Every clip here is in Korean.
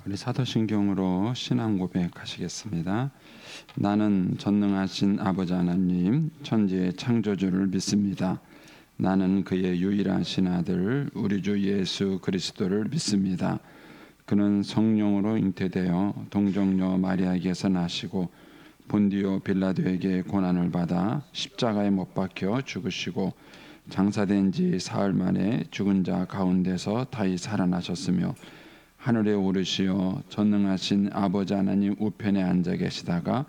우리 사도신경으로 신앙 고백하시겠습니다. 나는 전능하신 아버지 하나님 천지의 창조주를 믿습니다. 나는 그의 유일하신 아들 우리 주 예수 그리스도를 믿습니다. 그는 성령으로 잉태되어 동정녀 마리아에게서 나시고 본디오 빌라도에게 고난을 받아 십자가에 못 박혀 죽으시고 장사된 지 사흘 만에 죽은 자 가운데서 다시 살아나셨으며 하늘에 오르시어 전능하신 아버지 하나님 우편에 앉아 계시다가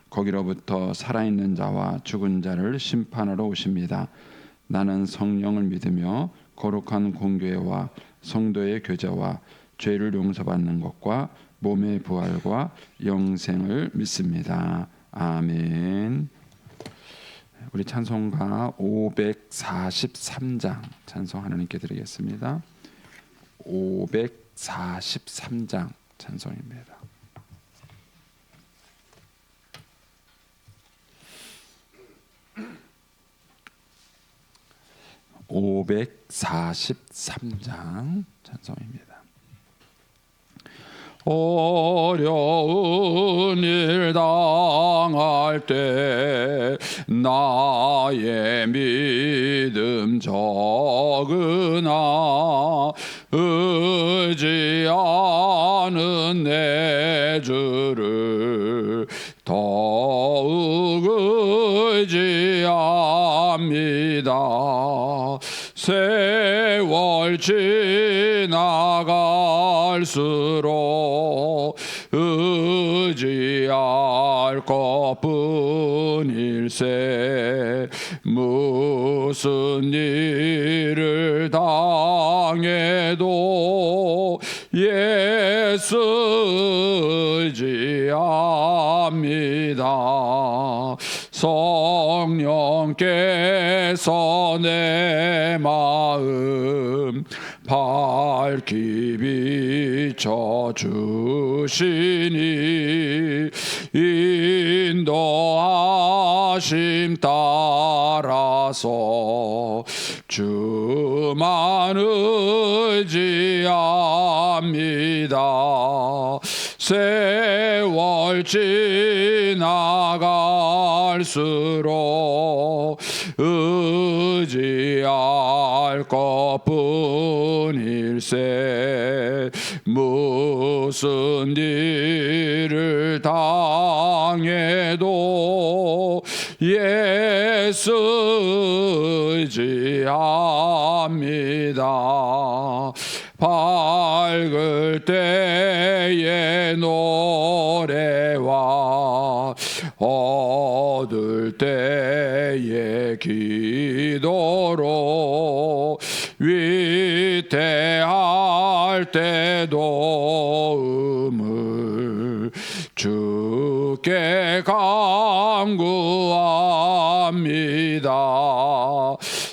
거기로부터 살아있는 자와 죽은 자를 심판하러 오십니다. 나는 성령을 믿으며 거룩한 공교회와 성도의 교제와 죄를 용서받는 것과 몸의 부활과 영생을 믿습니다. 아멘. 우리 찬송가 543장 찬송 하나님께 드리겠습니다. 543장 찬송입니다. (543장) 찬송입니다. 어려운 일 당할 때 나의 믿음 적으나 의지하는 내 주를 더욱 의지합니다. 세월 지나갈수록 의지할 것뿐일세. 무슨 일을 당해도 예수 의지합니다. 성령께서 내 마음 밝히 비춰주시니 인도하심 따라서 주만 의지합니다. 세월 지나갈수록 의지할 것뿐일세. 무슨 일을 당해도 예수 의지합니다. 밝을 때의 노래와 어두울 때의 기도로 위태할 때도 음을 주께 간구합니다.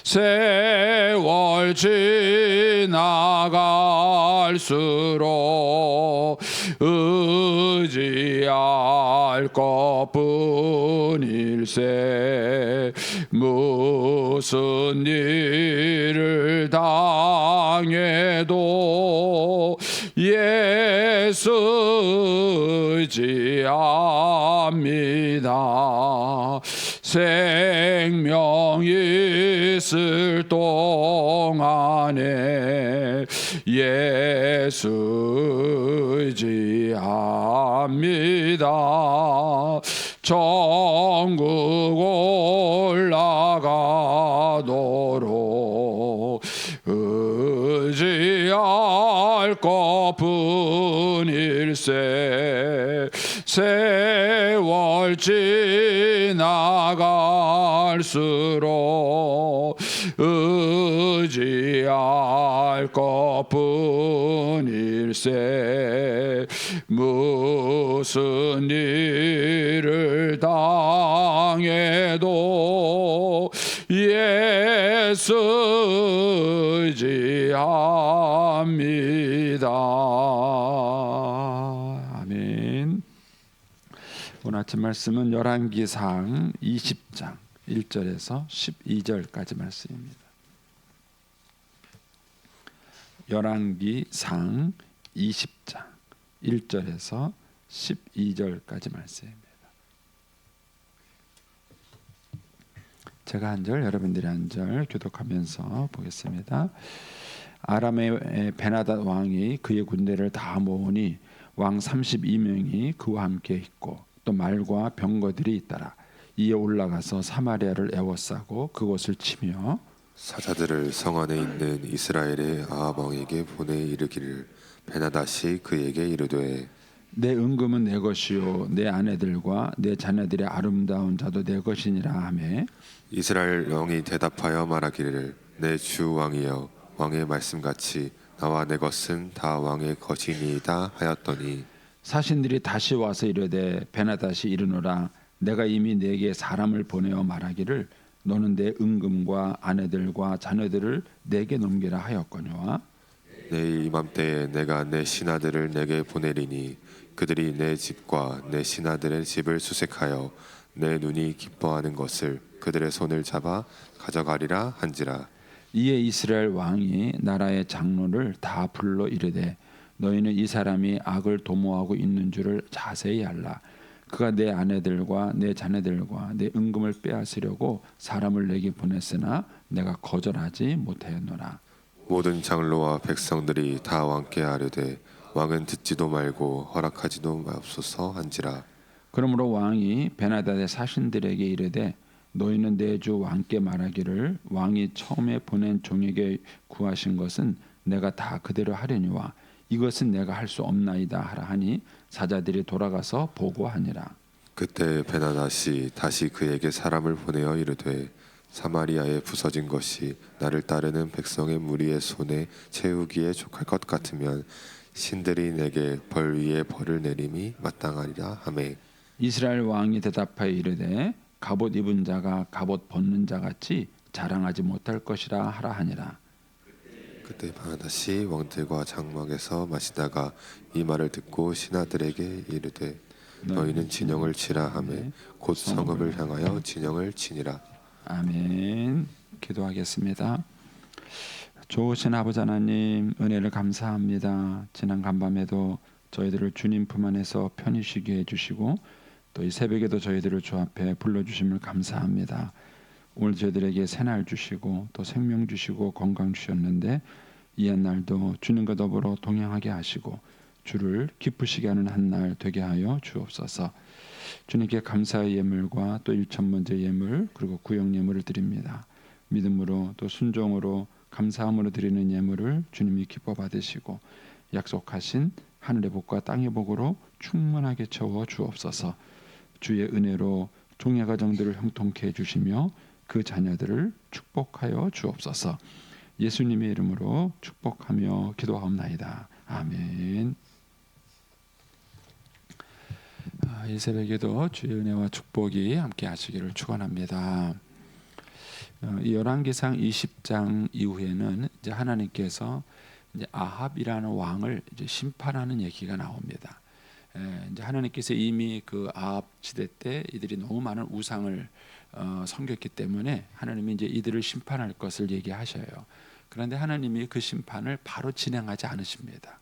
세월 지나갈수록 의지할 것뿐일세. 무슨 일을 당해도 예수 의지합니다. 생명 있을 동안에 예수 의지합니다. 천국 올라가도록 의지할 것뿐일세. 세월 지나갈수록 의지할 것뿐일세. 무슨 일을 당해도 예수 의지합니다. 아멘. 오늘 아침 말씀은 열왕기상 20장 1절에서 12절까지 말씀입니다. 열왕기상 20장 1절에서 12절까지 말씀입니다. 제가 한 절, 여러분들이 한 절 교독하면서 보겠습니다. 아람의 베나닷 왕이 그의 군대를 다 모으니 왕 32명이 그와 함께 있고 또 말과 병거들이 있더라. 이에 올라가서 사마리아를 에워싸고 그곳을 치며 사자들을 성 안에 있는 이스라엘의 아합 왕에게 보내 이르기를 베나닷이 그에게 이르되 내 은금은 내 것이요 내 아내들과 내 자녀들의 아름다운 자도 내 것이니라 하매 이스라엘 왕이 대답하여 말하기를 내 주 왕이여 왕의 말씀같이 나와 내 것은 다 왕의 것이니이다 하였더니 사신들이 다시 와서 이르되 베나닷이 이르노라 내가 이미 내게 사람을 보내어 말하기를 너는 내 은금과 아내들과 자녀들을 내게 넘기라 하였거니와 내일 이맘때에 내가 내 신하들을 내게 보내리니 그들이 내 집과 내 신하들의 집을 수색하여 내 눈이 기뻐하는 것을 그들의 손을 잡아 가져가리라 한지라. 이에 이스라엘 왕이 나라의 장로를 다 불러 이르되 너희는 이 사람이 악을 도모하고 있는 줄을 자세히 알라. 그가 내 아내들과 내 자녀들과 내 은금을 빼앗으려고 사람을 내게 보냈으나 내가 거절하지 못하였노라. 모든 장로와 백성들이 다 왕께 아뢰되 왕은 듣지도 말고 허락하지도 마옵소서 한지라. 그러므로 왕이 베나닷의 사신들에게 이르되 너희는 내 주 왕께 말하기를 왕이 처음에 보낸 종에게 구하신 것은 내가 다 그대로 하려니와 이것은 내가 할 수 없나이다 하라 하니 사자들이 돌아가서 보고하니라. 그때 베나닷이 다시 그에게 사람을 보내어 이르되 사마리아에 부서진 것이 나를 따르는 백성의 무리의 손에 채우기에 족할 것 같으면 신들이 내게 벌 위에 벌을 내림이 마땅하리라 하매 이스라엘 왕이 대답하여 이르되 갑옷 입은 자가 갑옷 벗는 자 같이 자랑하지 못할 것이라 하라 하니라. 그때 베나닷이 왕들과 장막에서 마시다가 이 말을 듣고 신하들에게 이르되 너희는 진영을 치라 하매 곧 성읍을 향하여 진영을 치니라. 아멘. 기도하겠습니다. 좋으신 아버지 하나님 은혜를 감사합니다. 지난 간밤에도 저희들을 주님 품 안에서 편히 쉬게 해주시고 또 이 새벽에도 저희들을 주 앞에 불러주심을 감사합니다. 오늘 저희들에게 새날 주시고 또 생명 주시고 건강 주셨는데 이 한날도 주님과 더불어 동행하게 하시고 주를 기쁘시게 하는 한날 되게 하여 주옵소서. 주님께 감사의 예물과 또 일천번째 예물 그리고 구역 예물을 드립니다. 믿음으로 또 순종으로 감사함으로 드리는 예물을 주님이 기뻐 받으시고 약속하신 하늘의 복과 땅의 복으로 충만하게 채워 주옵소서. 주의 은혜로 종의 가정들을 형통케 해주시며 그 자녀들을 축복하여 주옵소서. 예수님의 이름으로 축복하며 기도하옵나이다. 아멘. 이 새벽에도 주의 은혜와 축복이 함께 하시기를 축원합니다. 이 열왕기상 20장 이후에는 이제 하나님께서 이제 아합이라는 왕을 이제 심판하는 얘기가 나옵니다. 이제 하나님께서 이미 그 아합 시대 때 이들이 너무 많은 우상을 섬겼기 때문에 하나님이 이제 이들을 심판할 것을 얘기하셔요. 그런데 하나님이 그 심판을 바로 진행하지 않으십니다.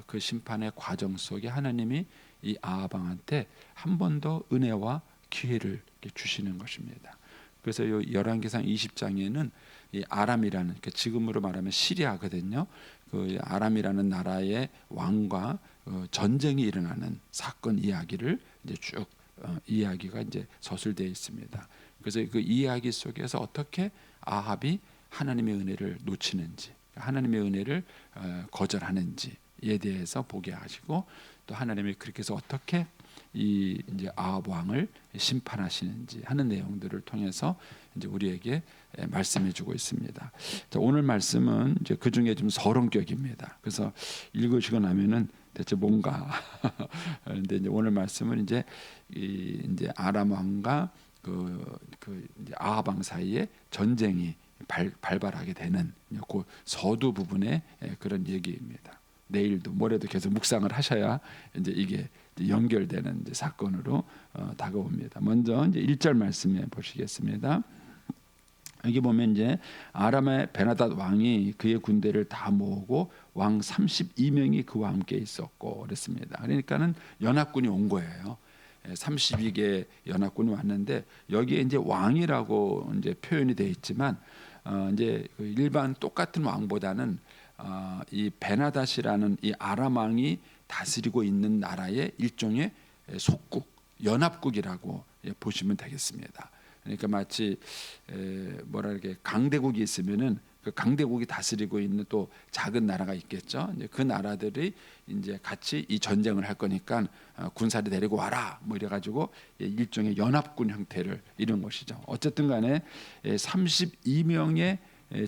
그 심판의 과정 속에 하나님이 이 아합 왕한테 한 번 더 은혜와 기회를 주시는 것입니다. 그래서 이 열왕기상 20장에는 이 아람이라는 그러니까 지금으로 말하면 시리아거든요. 그 아람이라는 나라의 왕과 전쟁이 일어나는 사건 이야기를 이제 쭉 이야기가 이제 서술되어 있습니다. 그래서 그 이야기 속에서 어떻게 아합이 하나님의 은혜를 놓치는지, 하나님의 은혜를 거절하는지에 대해서 보게 하시고 또 하나님이 그렇게 해서 어떻게 이 이제 아합 왕을 심판하시는지 하는 내용들을 통해서 이제 우리에게 말씀해주고 있습니다. 자, 오늘 말씀은 이제 그 중에 좀 서론격입니다. 그래서 읽으시고 나면은 대체 뭔가 그런데 이제 오늘 말씀은 이제 이제 아람 왕과 그 이제 아합 왕 사이에 전쟁이 발발하게 되는 그 서두 부분의 그런 얘기입니다. 내일도 모레도 계속 묵상을 하셔야 이제 이게 연결되는 이제 사건으로 다가옵니다. 먼저 이제 1절 말씀에 보시겠습니다. 여기 보면 이제 아람의 베나닷 왕이 그의 군대를 다 모으고 왕 32명이 그와 함께 있었고 그랬습니다. 그러니까는 연합군이 온 거예요. 32개 연합군이 왔는데 여기에 이제 왕이라고 이제 표현이 되어 있지만 이제 그 일반 똑같은 왕보다는 이 베나닷이라는 이 아람 왕이 다스리고 있는 나라의 일종의 속국, 연합국이라고 보시면 되겠습니다. 그러니까 마치 뭐라 이렇게 강대국이 있으면은 그 강대국이 다스리고 있는 또 작은 나라가 있겠죠. 이제 그 나라들이 이제 같이 이 전쟁을 할 거니까 군사를 데리고 와라 뭐 이래가지고 일종의 연합군 형태를 이룬 것이죠. 어쨌든간에 32명의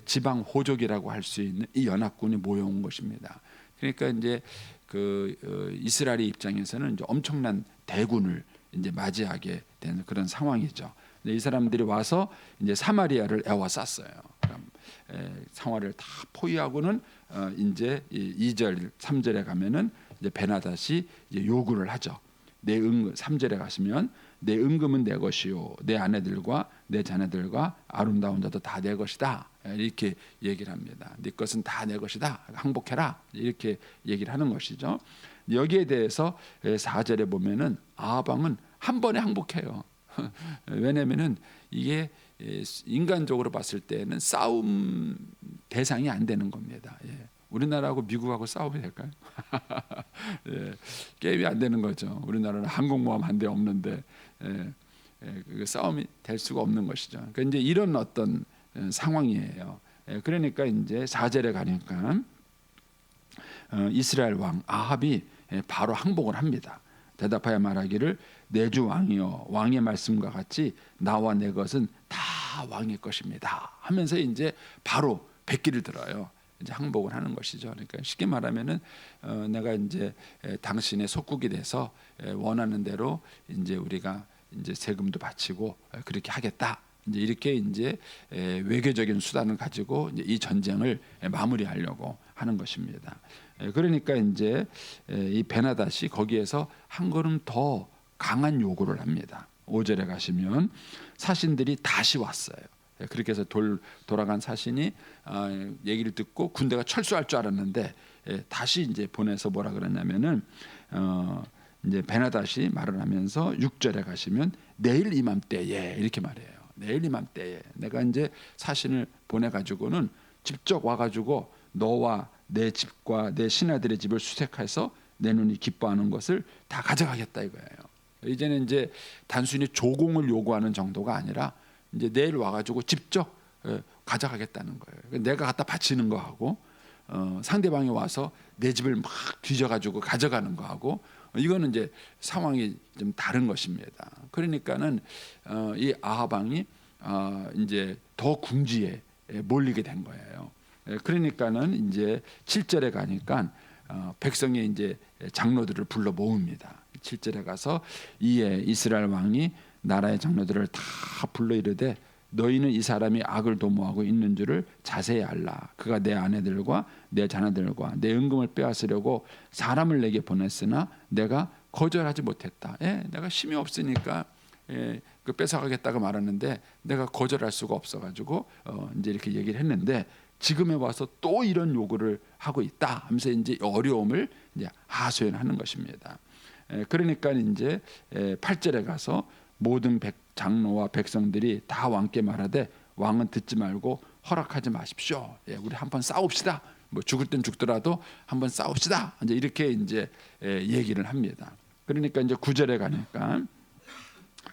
지방 호족이라고 할 수 있는 이 연합군이 모여온 것입니다. 그러니까 이제 그 이스라엘의 입장에서는 이제 엄청난 대군을 이제 맞이하게 되는 그런 상황이죠. 이 사람들이 와서 이제 사마리아를 에워쌌어요. 그럼 상황을 다 포위하고는 이제 2절, 3절에 가면은 이제 베나닷이 이제 요구를 하죠. 3절에 가시면 내 은금은 내 것이요, 내 아내들과 내 자녀들과 아름다운 자도 다 내 것이다. 이렇게 얘기를 합니다. 네 것은 다 내 것이다. 항복해라. 이렇게 얘기를 하는 것이죠. 여기에 대해서 4절에 보면은 아합 왕은 한 번에 항복해요. 왜냐면은 이게 인간적으로 봤을 때는 싸움 대상이 안 되는 겁니다. 우리나라하고 미국하고 싸우면 될까요? 게임이 안 되는 거죠. 우리나라는 항공모함 한 대 없는데 그 싸움이 될 수가 없는 것이죠. 그러니까 이제 이런 어떤 상황이에요. 그러니까 이제 4절에 가니까 이스라엘 왕 아합이 바로 항복을 합니다. 대답하여 말하기를 내 주 왕이여, 왕의 말씀과 같이 나와 내 것은 다 왕의 것입니다 하면서 이제 바로 백기를 들어요. 이제 항복을 하는 것이죠. 그러니까 쉽게 말하면은 내가 이제 당신의 속국이 돼서 원하는 대로 이제 우리가 이제 세금도 바치고 그렇게 하겠다. 이제 이렇게 이제 외교적인 수단을 가지고 이제 이 전쟁을 마무리하려고 하는 것입니다. 그러니까 이제 이 베나닷이 거기에서 한 걸음 더 강한 요구를 합니다. 5절에 가시면 사신들이 다시 왔어요. 그렇게 해서 돌아간 사신이 얘기를 듣고 군대가 철수할 줄 알았는데 다시 이제 보내서 뭐라 그랬냐면은 이제 베나닷이 말을 하면서 6절에 가시면 내일 이맘때에 이렇게 말해요. 내일 이맘때에 내가 이제 사신을 보내가지고는 직접 와가지고 너와 내 집과 내 신하들의 집을 수색해서 내 눈이 기뻐하는 것을 다 가져가겠다 이거예요. 이제는 이제 단순히 조공을 요구하는 정도가 아니라 이제 내일 와가지고 직접 가져가겠다는 거예요. 내가 갖다 바치는 거하고 상대방이 와서 내 집을 막 뒤져가지고 가져가는 거하고 이거는 이제 상황이 좀 다른 것입니다. 그러니까는 이 아합 왕이 이제 더 궁지에 몰리게 된 거예요. 그러니까는 이제 7절에 가니까 백성의 이제 장로들을 불러 모읍니다. 7절에 가서 이에 이스라엘 왕이 나라의 장로들을 다 불러 이르되 너희는 이 사람이 악을 도모하고 있는 줄을 자세히 알라. 그가 내 아내들과 내 자녀들과 내 은금을 빼앗으려고 사람을 내게 보냈으나 내가 거절하지 못했다. 내가 힘이 없으니까 그 뺏어가겠다고 말하는데 내가 거절할 수가 없어가지고 이제 이렇게 얘기를 했는데 지금에 와서 또 이런 요구를 하고 있다 하면서 이제 어려움을 이제 하소연하는 것입니다. 그러니까 이제 8절에 가서 모든 장로와 백성들이 다 왕께 말하되 왕은 듣지 말고 허락하지 마십시오. 우리 한번 싸웁시다. 뭐 죽을 땐 죽더라도 한번 싸웁시다. 이제 이렇게 이제 얘기를 합니다. 그러니까 이제 9절에 가니까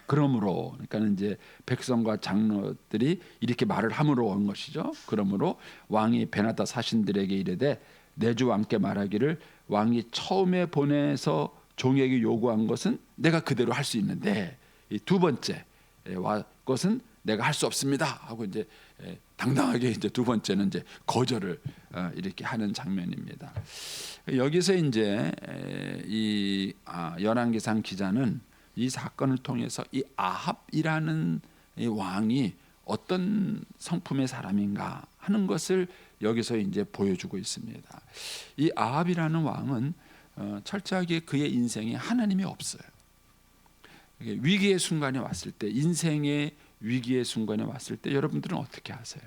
그러므로 그러니까 이제 백성과 장로들이 이렇게 말을 함으로 온 것이죠. 그러므로 왕이 베나닷 사신들에게 이르되 내 주 왕께 말하기를 왕이 처음에 보내서 종에게 요구한 것은 내가 그대로 할 수 있는데 이 두 번째 것은 내가 할 수 없습니다 하고 이제 당당하게 이제 두 번째는 이제 거절을 이렇게 하는 장면입니다. 여기서 이제 이 열왕기상 기자는 이 사건을 통해서 이 아합이라는 이 왕이 어떤 성품의 사람인가 하는 것을 여기서 이제 보여주고 있습니다. 이 아합이라는 왕은 철저하게 그의 인생에 하나님이 없어요. 위기의 순간이 왔을 때 인생의 위기의 순간에 왔을 때 여러분들은 어떻게 하세요?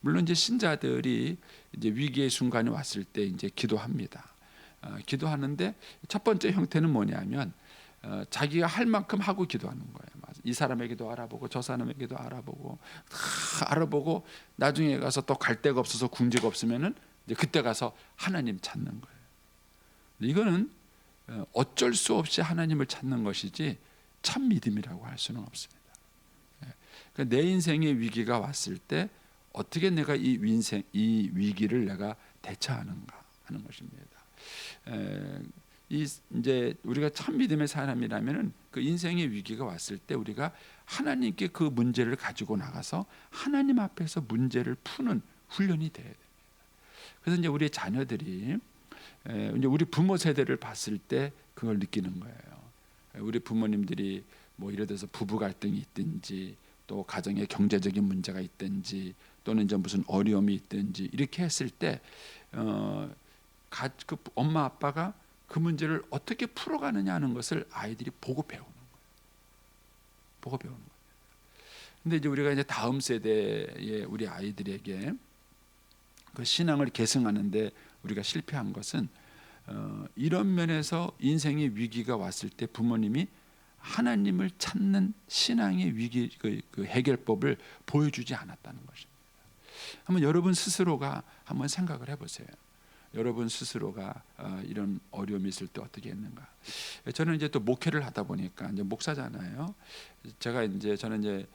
물론 이제 신자들이 이제 위기의 순간이 왔을 때 이제 기도합니다. 기도하는데 첫 번째 형태는 뭐냐면 자기가 할 만큼 하고 기도하는 거예요. 이 사람에게도 알아보고 저 사람에게도 알아보고 다 알아보고 나중에 가서 또 갈 데가 없어서 궁지가 없으면은 이제 그때 가서 하나님 찾는 거예요. 이거는 어쩔 수 없이 하나님을 찾는 것이지 참 믿음이라고 할 수는 없습니다. 그러니까 내 인생의 위기가 왔을 때 어떻게 내가 이 위기를 내가 대처하는가 하는 것입니다. 이제 우리가 참 믿음의 사람이라면은 그 인생의 위기가 왔을 때 우리가 하나님께 그 문제를 가지고 나가서 하나님 앞에서 문제를 푸는 훈련이 돼야 됩니다. 그래서 이제 우리 자녀들이 이제 우리 부모 세대를 봤을 때 그걸 느끼는 거예요. 우리 부모님들이 뭐 예를 들어서 부부 갈등이 있든지 또 가정에 경제적인 문제가 있든지 또는 이제 무슨 어려움이 있든지 이렇게 했을 때 그 엄마 아빠가 그 문제를 어떻게 풀어가느냐 하는 것을 아이들이 보고 배우는 거예요. 보고 배우는 거예요. 근데 이제 우리가 이제 다음 세대의 우리 아이들에게 그 신앙을 계승하는데 우리가 실패한 것은 이런 면에서 인생의 위기가 왔을 때 부모님이 하나님을 찾는 신앙의 위기 그 해결법을 보여주지 않았다는 것입니다. 한번 여러분 스스로가 한번 생각을 해보세요. 여러분 스스로가 이런 어려움이 있을 때 어떻게 했는가? 저는 이제 또 목회를 하다 보니까 이제 목사잖아요. 저는 이제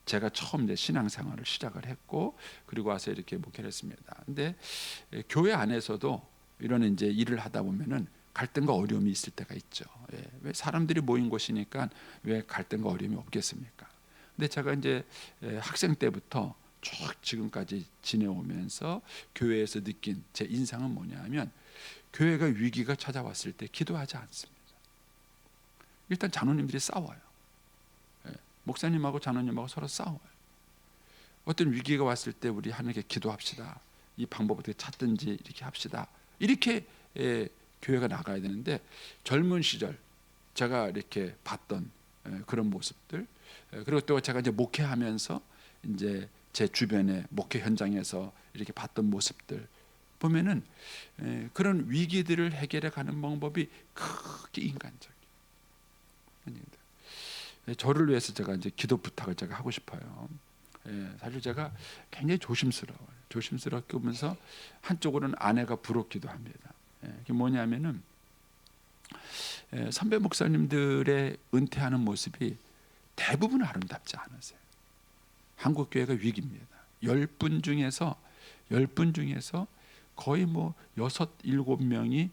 제가 처음 이제 신앙생활을 시작을 했고 그리고 와서 이렇게 목회를 했습니다. 근데 교회 안에서도 이런 이제 일을 하다 보면은 갈등과 어려움이 있을 때가 있죠. 왜 사람들이 모인 곳이니까 왜 갈등과 어려움이 없겠습니까? 근데 제가 이제 학생 때부터 쭉 지금까지 지내오면서 교회에서 느낀 제 인상은 뭐냐면 교회가 위기가 찾아왔을 때 기도하지 않습니다. 일단 장로님들이 싸워요. 목사님하고 장로님하고 서로 싸워요. 어떤 위기가 왔을 때 우리 하나님께 기도합시다. 이 방법을 어떻게 찾든지 이렇게 합시다. 이렇게 교회가 나가야 되는데 젊은 시절 제가 이렇게 봤던 그런 모습들 그리고 또 제가 이제 목회하면서 이제 제 주변의 목회 현장에서 이렇게 봤던 모습들 보면은 그런 위기들을 해결해 가는 방법이 크게 인간적이에요. 저를 위해서 제가 이제 기도 부탁을 제가 하고 싶어요. 사실 제가 굉장히 조심스러워요. 조심스럽게 보면서 한쪽으로는 아내가 부럽기도 합니다. 그게 뭐냐면은 선배 목사님들의 은퇴하는 모습이 대부분 아름답지 않으세요. 한국 교회가 위기입니다. 10분 중에서 거의 뭐 6, 7명이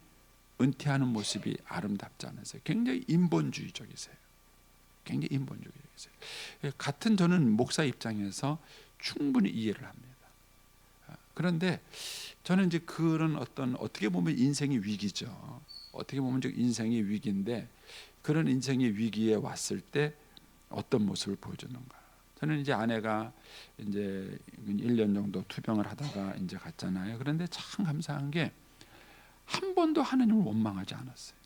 은퇴하는 모습이 아름답지 않으세요. 굉장히 인본주의적이세요. 굉장히 인본주의적이세요. 같은 저는 목사 입장에서 충분히 이해를 합니다. 그런데 저는 이제 그런 어떻게 보면 인생의 위기죠. 어떻게 보면 인생의 위기인데 그런 인생의 위기에 왔을 때 어떤 모습을 보여주는가. 저는 이제 아내가 이제 1년 정도 투병을 하다가 이제 갔잖아요. 그런데 참 감사한 게 한 번도 하나님을 원망하지 않았어요.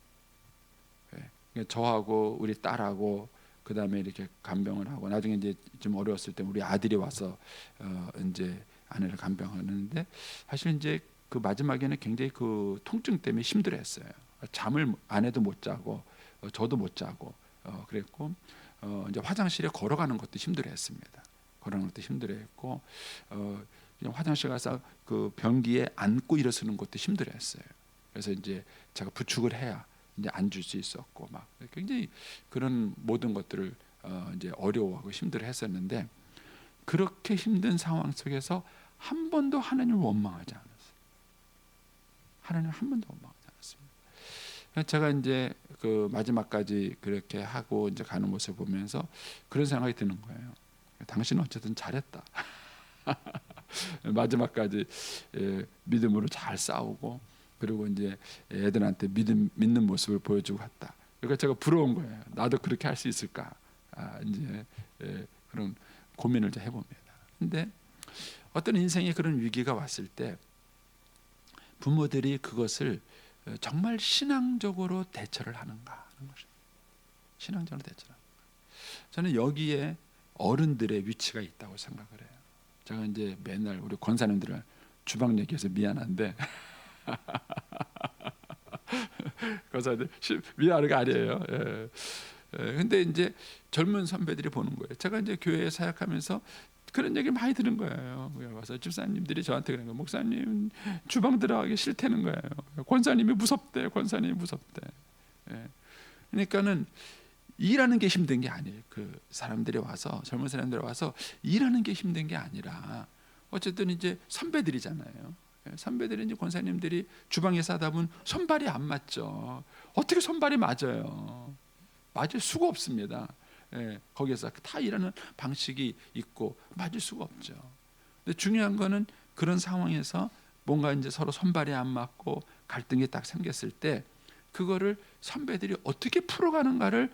저하고 우리 딸하고 그 다음에 이렇게 간병을 하고 나중에 이제 좀 어려웠을 때 우리 아들이 와서 이제 아내를 간병하는데 사실 이제 그 마지막에는 굉장히 그 통증 때문에 힘들어했어요. 잠을 아내도 못 자고 저도 못 자고 그랬고 이제 화장실에 걸어가는 것도 힘들어했습니다. 걸어가는 것도 힘들어했고 그냥 화장실 가서 그 변기에 앉고 일어서는 것도 힘들어했어요. 그래서 이제 제가 부축을 해야 이제 앉을 수 있었고 막 굉장히 그런 모든 것들을 이제 어려워하고 힘들어했었는데 그렇게 힘든 상황 속에서 한 번도 하나님을 원망하지 않았어요. 하나님 한 번도 원망하지 않았습니다. 제가 이제 그 마지막까지 그렇게 하고 이제 가는 모습을 보면서 그런 생각이 드는 거예요. 당신은 어쨌든 잘했다. 마지막까지 믿음으로 잘 싸우고 그리고 이제 애들한테 믿는 모습을 보여주고 갔다. 그러니까 제가 부러운 거예요. 나도 그렇게 할 수 있을까? 이제 그런 고민을 좀 해봅니다. 근데 어떤 인생에 그런 위기가 왔을 때 부모들이 그것을 정말 신앙적으로 대처를 하는가 하는 것입니다. 신앙적으로 대처를 하는가. 저는 여기에 어른들의 위치가 있다고 생각을 해요. 제가 이제 맨날 우리 권사님들을 주방 얘기해서 미안한데 권사님들 미안한 아니에요. 예. 근데 이제 젊은 선배들이 보는 거예요. 제가 이제 교회에 사역하면서 그런 얘기를 많이 들은 거예요. 와서 집사님들이 저한테 그런 거예요. 목사님 주방 들어가기 싫다는 거예요. 권사님이 무섭대. 권사님이 무섭대. 예. 그러니까는 일하는 게 힘든 게 아니에요. 그 사람들이 와서 젊은 사람들이 와서 일하는 게 힘든 게 아니라 어쨌든 이제 선배들이잖아요. 예, 선배들이 이제 권사님들이 주방에서 하다 보면 손발이 안 맞죠. 어떻게 손발이 맞아요? 맞을 수가 없습니다. 예, 거기서 다 일하는 방식이 있고 맞을 수가 없죠. 근데 중요한 거는 그런 상황에서 뭔가 이제 서로 손발이 안 맞고 갈등이 딱 생겼을 때 그거를 선배들이 어떻게 풀어가는가를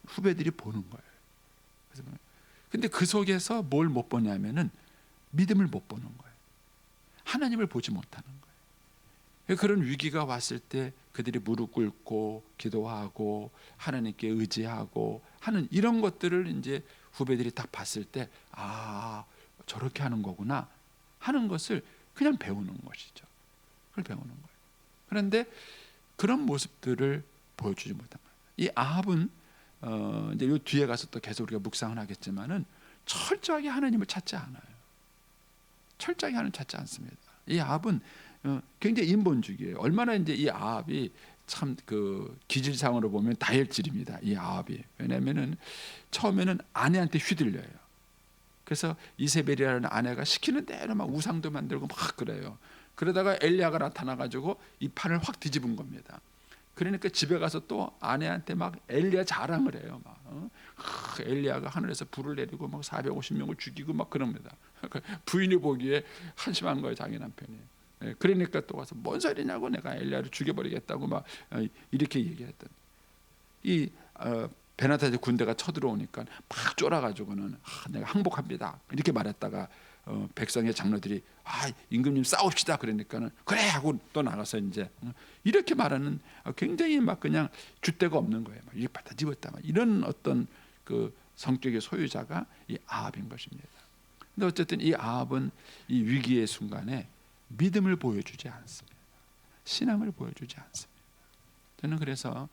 후배들이 보는 거예요. 근데 그 속에서 뭘 못 보냐면은 믿음을 못 보는 거예요. 하나님을 보지 못하는 거예요. 그런 위기가 왔을 때 그들이 무릎 꿇고 기도하고 하나님께 의지하고 하는 이런 것들을 이제 후배들이 딱 봤을 때 아, 저렇게 하는 거구나 하는 것을 그냥 배우는 것이죠. 그걸 배우는 거예요. 그런데 그런 모습들을 보여주지 못한 거예요. 이 아합은 이제 요 뒤에 가서 또 계속 우리가 묵상을 하겠지만은 철저하게 하나님을 찾지 않아요. 철저하게 하나님을 찾지 않습니다. 이 아합은 굉장히 인본주의예요. 얼마나 이제 이 아합이 참 그 기질상으로 보면 다혈질입니다. 이 아합이. 왜냐하면은 처음에는 아내한테 휘둘려요. 그래서 이세벨이라는 아내가 시키는 대로 막 우상도 만들고 막 그래요. 그러다가 엘리야가 나타나가지고 이 판을 확 뒤집은 겁니다. 그러니까 집에 가서 또 아내한테 막 엘리야 자랑을 해요. 막 엘리야가 하늘에서 불을 내리고 막 450명을 죽이고 막 그럽니다. 부인이 보기에 한심한 거예요, 자기 남편이. 그러니까 또 와서 뭔 소리냐고 내가 엘리야를 죽여버리겠다고 막 이렇게 얘기했던. 이 베나다드 군대가 쳐들어오니까 막 쫄아가지고는 내가 항복합니다 이렇게 말했다가 백성의 장로들이 임금님 싸웁시다 그러니까는 그래 하고 또 나가서 이제 이렇게 말하는 굉장히 막 그냥 줏대가 없는 거예요. 막 이렇게 받아 집었다 막 이런 어떤 그 성격의 소유자가 이 아합인 것입니다. 근데 어쨌든 이 아합은 이 위기의 순간에 믿음을 보여주지 않습니다. 신앙을 보여주지 않습니다. 저는 그래서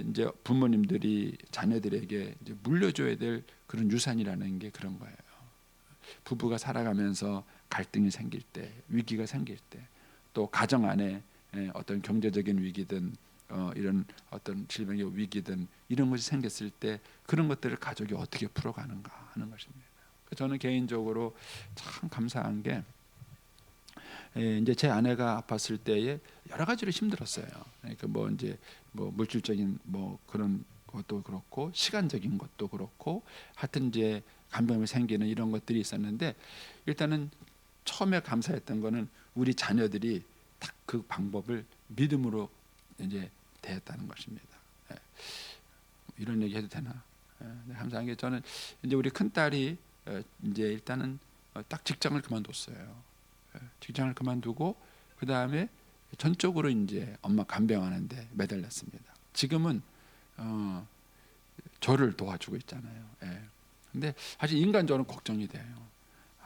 이제 부모님들이 자녀들에게 이제 물려줘야 될 그런 유산이라는 게 그런 거예요. 부부가 살아가면서 갈등이 생길 때, 위기가 생길 때, 또 가정 안에 어떤 경제적인 위기든 이런 어떤 질병의 위기든 이런 것이 생겼을 때 그런 것들을 가족이 어떻게 풀어가는가 하는 것입니다. 저는 개인적으로 참 감사한 게 이제 제 아내가 아팠을 때에 여러 가지로 힘들었어요. 그러니까 뭐 이제 뭐 물질적인 뭐 그런 것도 그렇고 시간적인 것도 그렇고 하여튼 이제 간병이 생기는 이런 것들이 있었는데 일단은 처음에 감사했던 거는 우리 자녀들이 딱 그 방법을 믿음으로 이제 대했다는 것입니다. 이런 얘기 해도 되나? 감사한 게 저는 이제 우리 큰 딸이 이제 일단은 딱 직장을 그만뒀어요. 직장을 그만두고 그 다음에 전적으로 이제 엄마 간병하는데 매달렸습니다. 지금은 저를 도와주고 있잖아요. 근데 사실 인간적으로 걱정이 돼요.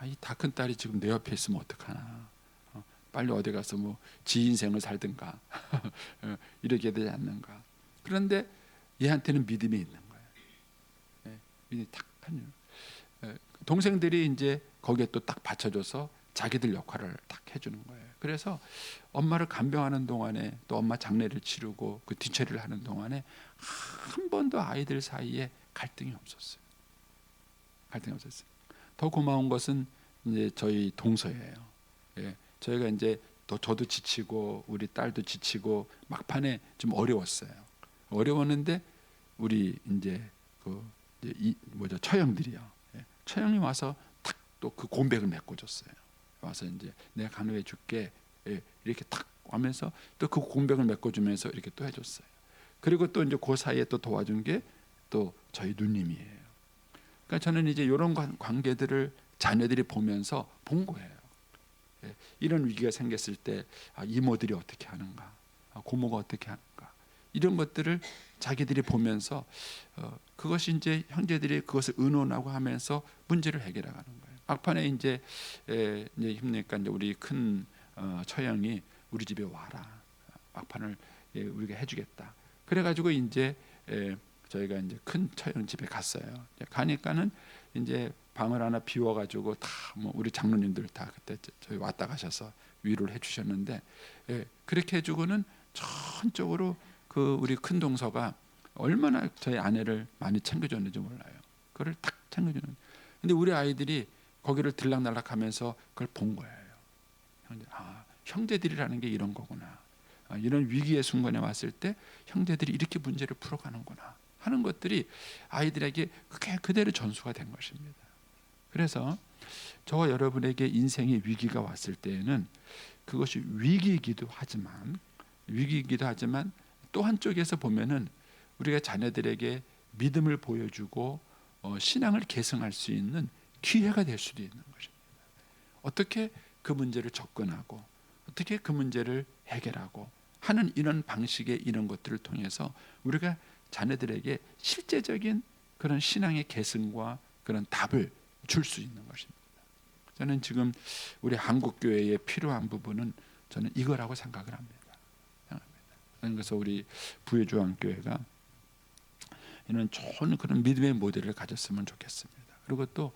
이 다 큰 딸이 지금 내 옆에 있으면 어떡하나. 빨리 어디 가서 뭐 지 인생을 살든가 이렇게 되지 않는가. 그런데 얘한테는 믿음이 있는 거예요. 믿음이 딱 하냐. 동생들이 이제 거기에 또 딱 받쳐줘서 자기들 역할을 딱 해주는 거예요. 그래서 엄마를 간병하는 동안에 또 엄마 장례를 치르고 그 뒤처리를 하는 동안에 한 번도 아이들 사이에 갈등이 없었어요. 갈등이 없었어요. 더 고마운 것은 이제 저희 동서예요. 저희가 이제 또 저도 지치고 우리 딸도 지치고 막판에 좀 어려웠어요. 어려웠는데 우리 이제 그 처형들이요. 처형이 와서 탁 또 그 공백을 메꿔줬어요. 와서 이제 내가 간호해 줄게 이렇게 탁 하면서 또 그 공백을 메꿔주면서 이렇게 또 해줬어요. 그리고 또 이제 그 사이에 또 도와준 게 또 저희 누님이에요. 그러니까 저는 이제 이런 관계들을 자녀들이 보면서 본 거예요. 이런 위기가 생겼을 때 이모들이 어떻게 하는가, 고모가 어떻게 하는가 이런 것들을 자기들이 보면서 그것이 이제 형제들이 그것을 의논하고 하면서 문제를 해결하는 거예요. 막판에 이제 힘내니까 이제 우리 큰 처형이 우리 집에 와라. 막판을 우리가 해주겠다. 그래가지고 이제 저희가 이제 큰 처형 집에 갔어요. 가니까는 이제 방을 하나 비워가지고 다 뭐 우리 장로님들 다 그때 저희 왔다 가셔서 위로를 해주셨는데, 그렇게 해주고는 전적으로 그 우리 큰 동서가 얼마나 저희 아내를 많이 챙겨줬는지 몰라요. 그걸 탁 챙겨주는. 근데 우리 아이들이 거기를 들락날락하면서 그걸 본 거예요. 형제들이라는 게 이런 거구나. 이런 위기의 순간에 왔을 때 형제들이 이렇게 문제를 풀어가는구나 하는 것들이 아이들에게 그게 그대로 전수가 된 것입니다. 그래서 저와 여러분에게 인생의 위기가 왔을 때에는 그것이 위기이기도 하지만 또 한쪽에서 보면은 우리가 자녀들에게 믿음을 보여주고 신앙을 계승할 수 있는 기회가 될 수도 있는 것입니다. 어떻게 그 문제를 접근하고 어떻게 그 문제를 해결하고 하는 이런 방식의 이런 것들을 통해서 우리가 자녀들에게 실제적인 그런 신앙의 계승과 그런 답을 줄 수 있는 것입니다. 저는 지금 우리 한국 교회에 필요한 부분은 저는 이거라고 생각을 합니다. 그래서 우리 부회주안교회가 이런 좋은 그런 믿음의 모델을 가졌으면 좋겠습니다. 그리고 또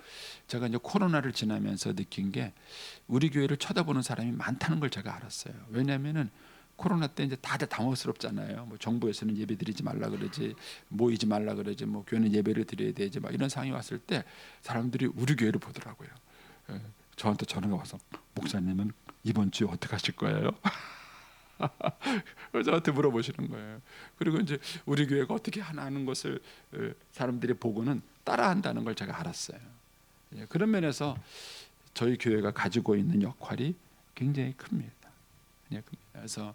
제가 이제 코로나를 지나면서 느낀 게 우리 교회를 쳐다보는 사람이 많다는 걸 제가 알았어요. 왜냐하면은 코로나 때 이제 다들 당황스럽잖아요. 뭐 정부에서는 예배 드리지 말라 그러지, 모이지 말라 그러지, 뭐 교회는 예배를 드려야 되지, 막 이런 상황이 왔을 때 사람들이 우리 교회를 보더라고요. 저한테 전화가 와서 목사님은 이번 주에 어떻게 하실 거예요? 저한테 물어보시는 거예요. 그리고 이제 우리 교회가 어떻게 하는 것을 사람들이 보고는 따라한다는 걸 제가 알았어요. 그런 면에서 저희 교회가 가지고 있는 역할이 굉장히 큽니다. 그래서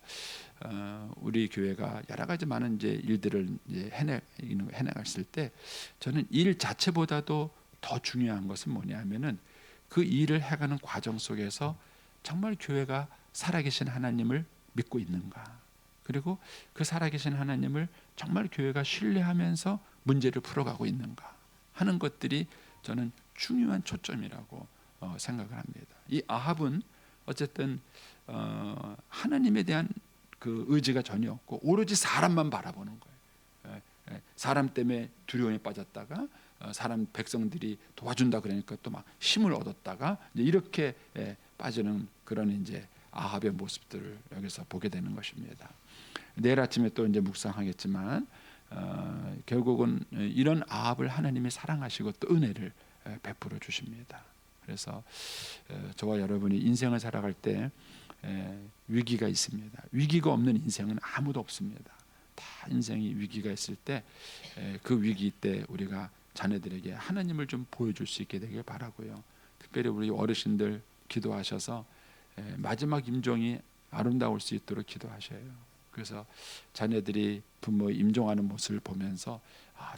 우리 교회가 여러 가지 많은 이제 일들을 이제 해나갔을 때 저는 일 자체보다도 더 중요한 것은 뭐냐면은 그 일을 해가는 과정 속에서 정말 교회가 살아계신 하나님을 믿고 있는가, 그리고 그 살아계신 하나님을 정말 교회가 신뢰하면서 문제를 풀어가고 있는가 하는 것들이 저는 중요한 초점이라고 생각을 합니다. 이 아합은 어쨌든 하나님에 대한 그 의지가 전혀 없고 오로지 사람만 바라보는 거예요. 사람 때문에 두려움에 빠졌다가 사람 백성들이 도와준다 그러니까 또 막 힘을 얻었다가 이렇게 빠지는 그런 이제 아합의 모습들을 여기서 보게 되는 것입니다. 내일 아침에 또 이제 묵상하겠지만 결국은 이런 아합을 하나님이 사랑하시고 또 은혜를 베풀어 주십니다. 그래서 저와 여러분이 인생을 살아갈 때 위기가 있습니다. 위기가 없는 인생은 아무도 없습니다. 다 인생이 위기가 있을 때 그 위기 때 우리가 자녀들에게 하나님을 좀 보여줄 수 있게 되길 바라고요. 특별히 우리 어르신들 기도하셔서 마지막 임종이 아름다울 수 있도록 기도하셔요. 그래서 자녀들이 부모 임종하는 모습을 보면서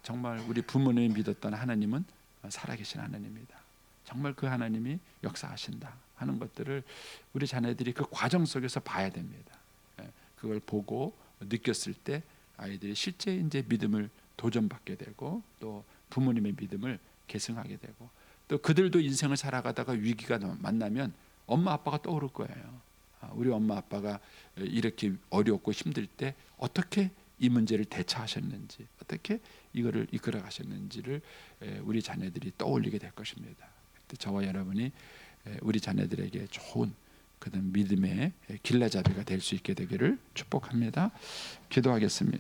정말 우리 부모님이 믿었던 하나님은 살아계신 하나님이다. 정말 그 하나님이 역사하신다 하는 것들을 우리 자녀들이 그 과정 속에서 봐야 됩니다. 그걸 보고 느꼈을 때 아이들이 실제 이제 믿음을 도전받게 되고 또 부모님의 믿음을 계승하게 되고 또 그들도 인생을 살아가다가 위기가 만나면 엄마 아빠가 떠오를 거예요. 우리 엄마 아빠가 이렇게 어렵고 힘들 때 어떻게 이 문제를 대처하셨는지, 어떻게 이거를 이끌어 가셨는지를 우리 자녀들이 떠올리게 될 것입니다. 저와 여러분이 우리 자녀들에게 좋은 그런 믿음의 길라잡이가 될 수 있게 되기를 축복합니다. 기도하겠습니다.